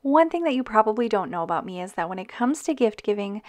One thing that you probably don't know about me is that when it comes to gift giving,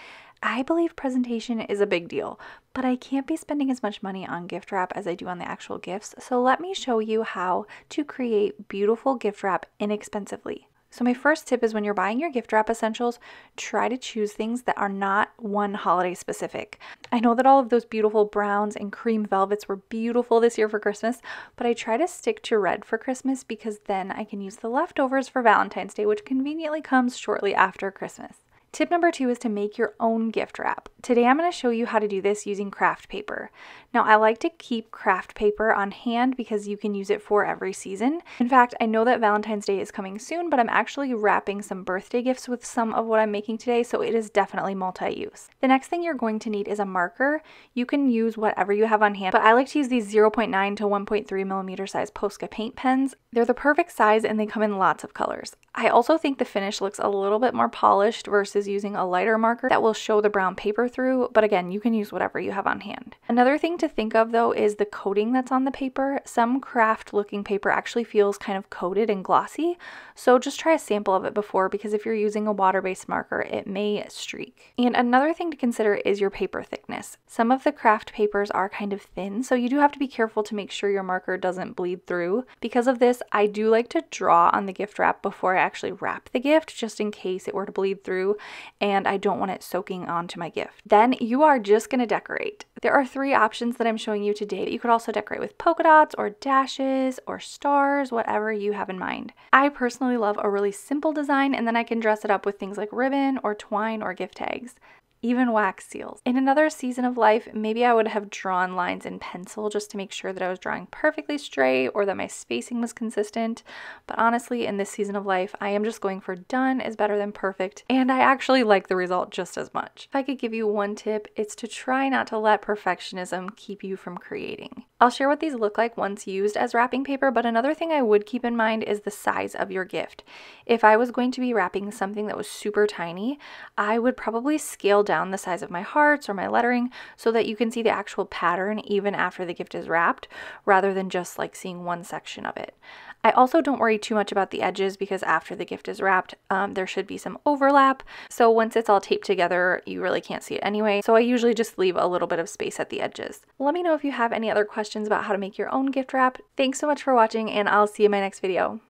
I believe presentation is a big deal, but I can't be spending as much money on gift wrap as I do on the actual gifts. So let me show you how to create beautiful gift wrap inexpensively. So my first tip is when you're buying your gift wrap essentials, try to choose things that are not one holiday specific. I know that all of those beautiful browns and cream velvets were beautiful this year for Christmas, but I try to stick to red for Christmas because then I can use the leftovers for Valentine's Day, which conveniently comes shortly after Christmas. Tip number 2 is to make your own gift wrap. Today I'm going to show you how to do this using craft paper. Now I like to keep craft paper on hand because you can use it for every season. In fact, I know that Valentine's Day is coming soon, but I'm actually wrapping some birthday gifts with some of what I'm making today, so it is definitely multi-use. The next thing you're going to need is a marker. You can use whatever you have on hand, but I like to use these 0.9 to 1.3 millimeter size Posca paint pens. They're the perfect size and they come in lots of colors. I also think the finish looks a little bit more polished versus using a lighter marker that will show the brown paper through, but again, you can use whatever you have on hand. Another thing to think of though is the coating that's on the paper. Some craft looking paper actually feels kind of coated and glossy, so just try a sample of it before, because if you're using a water-based marker, it may streak. And another thing to consider is your paper thickness. Some of the craft papers are kind of thin, so you do have to be careful to make sure your marker doesn't bleed through. Because of this, I do like to draw on the gift wrap before I actually wrap the gift, just in case it were to bleed through and I don't want it soaking onto my gift. Then you are just going to decorate. There are 3 options that I'm showing you today. You could also decorate with polka dots or dashes or stars, whatever you have in mind. I personally love a really simple design, and then I can dress it up with things like ribbon or twine or gift tags. Even wax seals. In another season of life, maybe I would have drawn lines in pencil just to make sure that I was drawing perfectly straight or that my spacing was consistent. But honestly, in this season of life, I am just going for done is better than perfect, and I actually like the result just as much. If I could give you one tip, it's to try not to let perfectionism keep you from creating. I'll share what these look like once used as wrapping paper, but another thing I would keep in mind is the size of your gift. If I was going to be wrapping something that was super tiny, I would probably scale down the size of my hearts or my lettering so that you can see the actual pattern even after the gift is wrapped, rather than just like seeing one section of it. I also don't worry too much about the edges because after the gift is wrapped, there should be some overlap. So once it's all taped together, you really can't see it anyway. So I usually just leave a little bit of space at the edges. Let me know if you have any other questions about how to make your own gift wrap. Thanks so much for watching, and I'll see you in my next video.